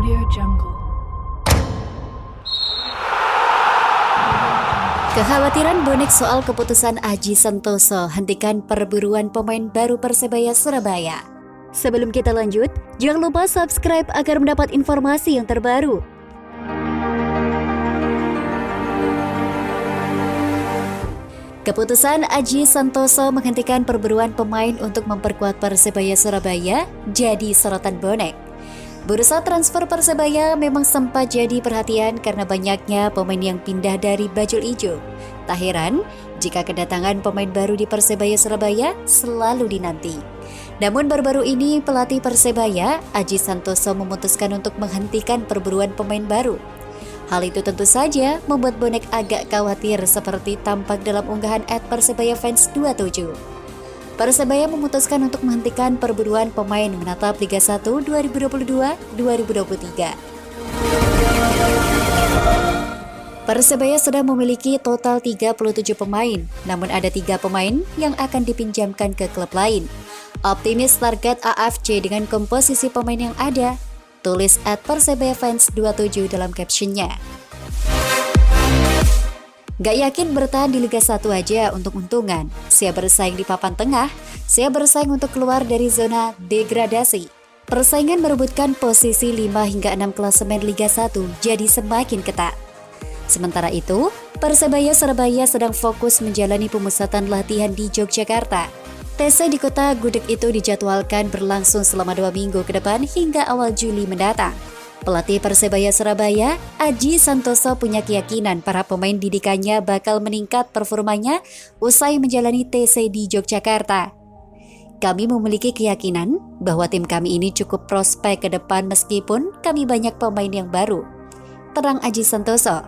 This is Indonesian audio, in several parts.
Audio Jungle. Kekhawatiran bonek soal keputusan Aji Santoso hentikan perburuan pemain baru Persebaya Surabaya. Sebelum kita lanjut, jangan lupa subscribe agar mendapat informasi yang terbaru. Keputusan Aji Santoso menghentikan perburuan pemain untuk memperkuat Persebaya Surabaya jadi sorotan bonek. Bursa transfer Persebaya memang sempat jadi perhatian karena banyaknya pemain yang pindah dari Bajul Ijo. Tak heran jika kedatangan pemain baru di Persebaya Surabaya selalu dinanti. Namun baru-baru ini pelatih Persebaya, Aji Santoso memutuskan untuk menghentikan perburuan pemain baru. Hal itu tentu saja membuat bonek agak khawatir seperti tampak dalam unggahan @persebaya_fans27. Persebaya memutuskan untuk menghentikan perburuan pemain menatap Liga 1 2022-2023. Persebaya sudah memiliki total 37 pemain, namun ada 3 pemain yang akan dipinjamkan ke klub lain. Optimis target AFC dengan komposisi pemain yang ada, tulis @persebaya_fans27 dalam captionnya. Gak yakin bertahan di Liga 1 aja untuk untungan. Siap bersaing di papan tengah, siap bersaing untuk keluar dari zona degradasi. Persaingan merebutkan posisi 5 hingga 6 klasemen Liga 1 jadi semakin ketat. Sementara itu, Persebaya Surabaya sedang fokus menjalani pemusatan latihan di Yogyakarta. TC di kota Gudeg itu dijadwalkan berlangsung selama 2 minggu ke depan hingga awal Juli mendatang. Pelatih Persebaya Surabaya, Aji Santoso punya keyakinan para pemain didikannya bakal meningkat performanya usai menjalani TC di Yogyakarta. Kami memiliki keyakinan bahwa tim kami ini cukup prospek ke depan meskipun kami banyak pemain yang baru, terang Aji Santoso.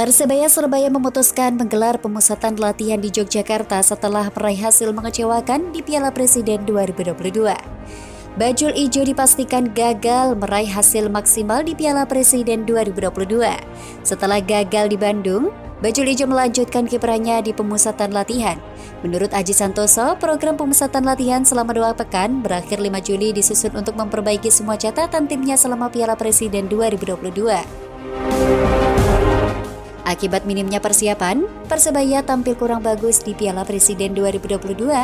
Persebaya Surabaya memutuskan menggelar pemusatan latihan di Yogyakarta setelah meraih hasil mengecewakan di Piala Presiden 2022. Bajul Ijo dipastikan gagal meraih hasil maksimal di Piala Presiden 2022. Setelah gagal di Bandung, Bajul Ijo melanjutkan kiprahnya di pemusatan latihan. Menurut Aji Santoso, program pemusatan latihan selama 2 pekan berakhir 5 Juli disusun untuk memperbaiki semua catatan timnya selama Piala Presiden 2022. Akibat minimnya persiapan, Persebaya tampil kurang bagus di Piala Presiden 2022.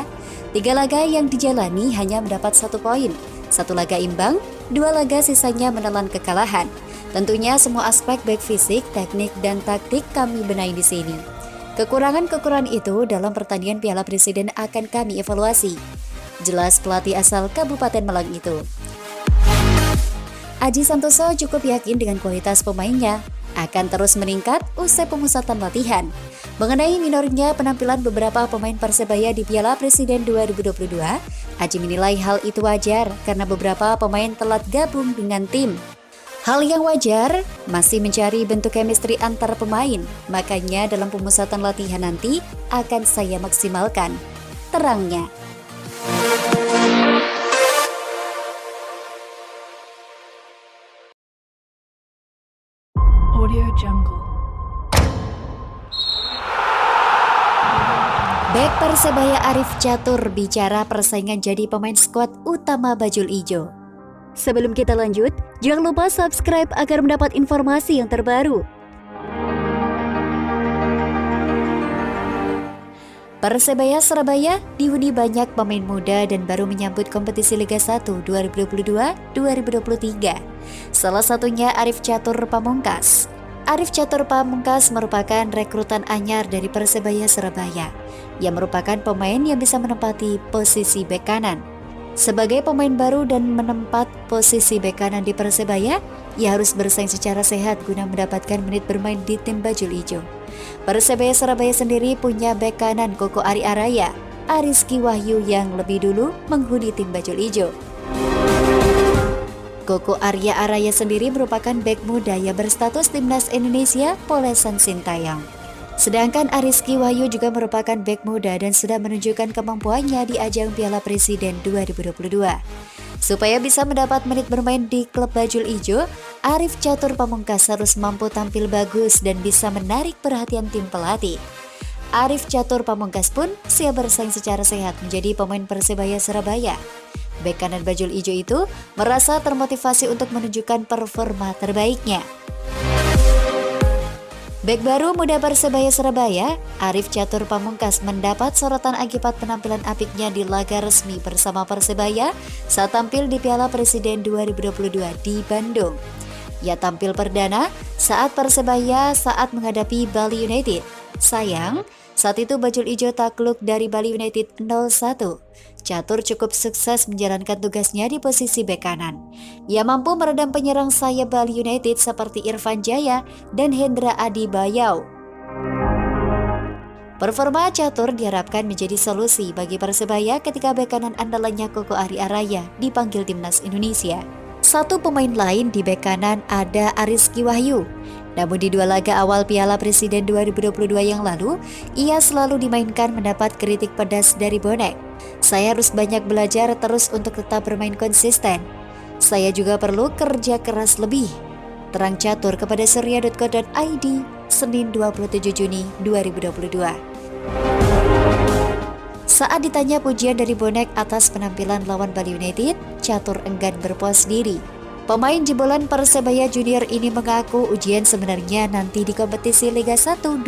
3 laga yang dijalani hanya mendapat 1 poin, 1 laga imbang, 2 laga sisanya menelan kekalahan. Tentunya semua aspek baik fisik, teknik, dan taktik kami benahi di sini. Kekurangan-kekurangan itu dalam pertandingan Piala Presiden akan kami evaluasi, jelas pelatih asal Kabupaten Malang itu. Aji Santoso cukup yakin dengan kualitas pemainnya akan terus meningkat usai pemusatan latihan. Mengenai minornya penampilan beberapa pemain Persebaya di Piala Presiden 2022, Aji menilai hal itu wajar karena beberapa pemain telat gabung dengan tim. Hal yang wajar, masih mencari bentuk chemistry antar pemain, makanya dalam pemusatan latihan nanti akan saya maksimalkan, terangnya. Audio Jungle. Bek Persebaya Arif Catur bicara persaingan jadi pemain skuad utama Bajul Ijo. Sebelum kita lanjut, jangan lupa subscribe agar mendapat informasi yang terbaru. Persebaya Surabaya dihuni banyak pemain muda dan baru menyambut kompetisi Liga 1 2022-2023. Salah satunya Arif Catur Pamungkas. Arif Catur Pamungkas merupakan rekrutan anyar dari Persebaya Surabaya, yang merupakan pemain yang bisa menempati posisi bek kanan. Sebagai pemain baru dan menempat posisi bek kanan di Persebaya, ia harus bersaing secara sehat guna mendapatkan menit bermain di tim Bajul Ijo. Persebaya Surabaya sendiri punya bek kanan Koko Ari Araya, Ariski Wahyu yang lebih dulu menghuni tim Bajul Ijo. Koko Arya Araya sendiri merupakan bek muda yang berstatus timnas Indonesia Polesan Sintayong. Sedangkan Ariski Wahyu juga merupakan bek muda dan sudah menunjukkan kemampuannya di ajang Piala Presiden 2022. Supaya bisa mendapat menit bermain di klub Bajul Ijo, Arif Catur Pamungkas harus mampu tampil bagus dan bisa menarik perhatian tim pelatih. Arif Catur Pamungkas pun siap bersaing secara sehat menjadi pemain Persebaya Surabaya. Bek kanan bajul ijo itu merasa termotivasi untuk menunjukkan performa terbaiknya. Bek baru muda Persebaya Surabaya, Arif Catur Pamungkas mendapat sorotan akibat penampilan apiknya di laga resmi bersama Persebaya saat tampil di Piala Presiden 2022 di Bandung. Ia tampil perdana saat Persebaya saat menghadapi Bali United. Sayang, saat itu bajul ijo takluk dari Bali United 0-1. Catur cukup sukses menjalankan tugasnya di posisi bek kanan. Ia mampu meredam penyerang sayap Bali United seperti Irfan Jaya dan Hendra Adi Bayau. Performa Catur diharapkan menjadi solusi bagi Persebaya ketika bek kanan andalannya Koko Ari Araya dipanggil timnas Indonesia. Satu pemain lain di bek kanan ada Ariski Wahyu. Namun di dua laga awal Piala Presiden 2022 yang lalu, ia selalu dimainkan mendapat kritik pedas dari bonek. Saya harus banyak belajar terus untuk tetap bermain konsisten. Saya juga perlu kerja keras lebih. Terang Catur kepada surya.co.id, Senin 27 Juni 2022. Saat ditanya pujian dari bonek atas penampilan lawan Bali United, Catur enggan berpuas diri. Pemain jebolan Persebaya Junior ini mengaku ujian sebenarnya nanti di kompetisi Liga 1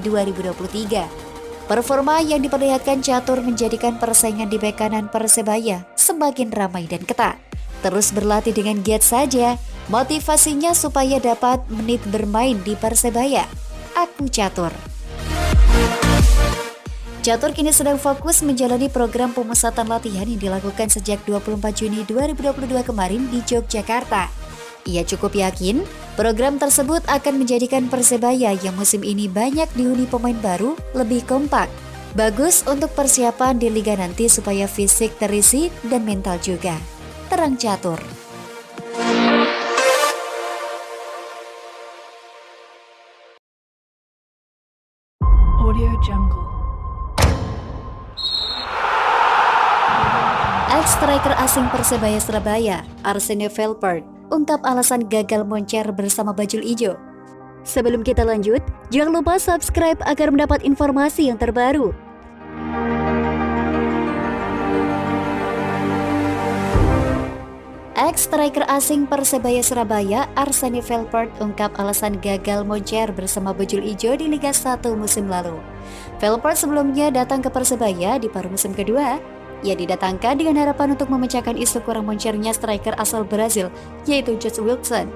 2022-2023. Performa yang diperlihatkan Catur menjadikan persaingan di bek kanan Persebaya semakin ramai dan ketat. Terus berlatih dengan giat saja, motivasinya supaya dapat menit bermain di Persebaya. Aku Catur. Catur kini sedang fokus menjalani program pemusatan latihan yang dilakukan sejak 24 Juni 2022 kemarin di Yogyakarta. Ia cukup yakin program tersebut akan menjadikan Persebaya yang musim ini banyak dihuni pemain baru lebih kompak. Bagus untuk persiapan di liga nanti supaya fisik terisi dan mental juga. Terang Catur. Audio Jungle. Ex-striker asing Persebaya Surabaya, Arsenio Velpert, ungkap alasan gagal moncer bersama bajul ijo. Sebelum kita lanjut, jangan lupa subscribe agar mendapat informasi yang terbaru. Ex-striker asing Persebaya Surabaya, Arsenio Velpert, ungkap alasan gagal moncer bersama bajul ijo di Liga 1 musim lalu. Velpert sebelumnya datang ke Persebaya di paruh musim kedua. Ia didatangkan dengan harapan untuk memecahkan isu kurang moncernya striker asal Brazil, yaitu Josh Wilson.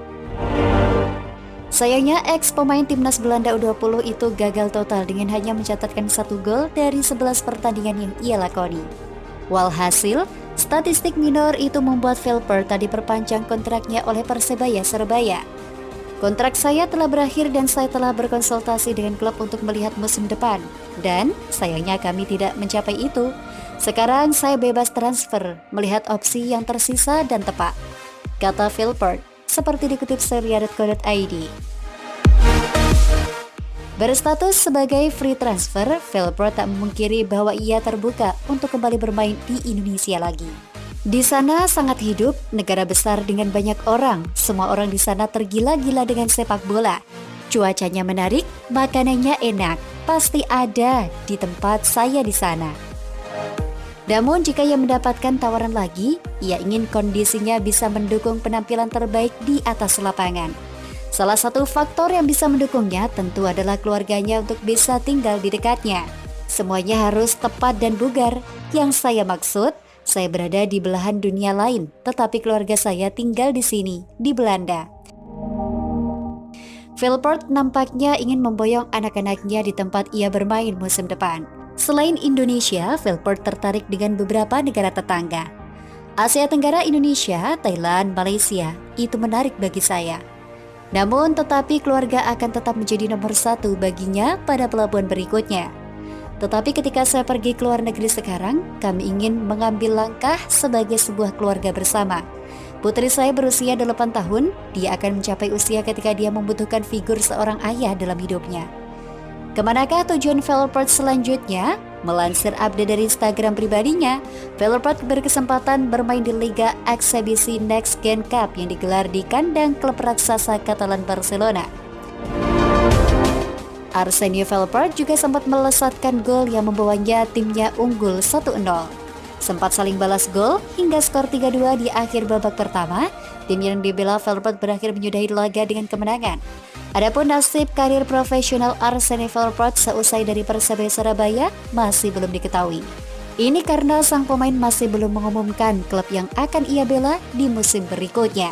Sayangnya, ex-pemain timnas Belanda U20 itu gagal total dengan hanya mencatatkan 1 gol dari 11 pertandingan yang ia lakoni. Walhasil, statistik minor itu membuat Velpert tak diperpanjang kontraknya oleh Persebaya Surabaya. Kontrak saya telah berakhir dan saya telah berkonsultasi dengan klub untuk melihat musim depan. Dan sayangnya kami tidak mencapai itu. Sekarang saya bebas transfer, melihat opsi yang tersisa dan tepat, kata Velpert, seperti dikutip surya.co.id. Berstatus sebagai free transfer, Velpert tak memungkiri bahwa ia terbuka untuk kembali bermain di Indonesia lagi. Di sana sangat hidup, negara besar dengan banyak orang, semua orang di sana tergila-gila dengan sepak bola. Cuacanya menarik, makanannya enak, pasti ada di tempat saya di sana. Namun jika ia mendapatkan tawaran lagi, ia ingin kondisinya bisa mendukung penampilan terbaik di atas lapangan. Salah satu faktor yang bisa mendukungnya tentu adalah keluarganya untuk bisa tinggal di dekatnya. Semuanya harus tepat dan bugar. Yang saya maksud, saya berada di belahan dunia lain, tetapi keluarga saya tinggal di sini, di Belanda. Velpert nampaknya ingin memboyong anak-anaknya di tempat ia bermain musim depan. Selain Indonesia, Velpert tertarik dengan beberapa negara tetangga. Asia Tenggara, Indonesia, Thailand, Malaysia, itu menarik bagi saya. Namun tetapi keluarga akan tetap menjadi nomor 1 baginya pada pelabuhan berikutnya. Tetapi ketika saya pergi ke luar negeri sekarang, kami ingin mengambil langkah sebagai sebuah keluarga bersama. Putri saya berusia 8 tahun, dia akan mencapai usia ketika dia membutuhkan figur seorang ayah dalam hidupnya. Kemanakah tujuan Velpert selanjutnya? Melansir update dari Instagram pribadinya, Velpert berkesempatan bermain di Liga Eksebisi Next Gen Cup yang digelar di kandang klub raksasa Catalan Barcelona. Arsenio Velpert juga sempat melesatkan gol yang membawanya timnya unggul 1-0. Sempat saling balas gol hingga skor 3-2 di akhir babak pertama, tim yang dibela Velvet berakhir menyudahi laga dengan kemenangan. Adapun nasib karir profesional Arsene Velvet seusai dari Persebaya Surabaya masih belum diketahui. Ini karena sang pemain masih belum mengumumkan klub yang akan ia bela di musim berikutnya.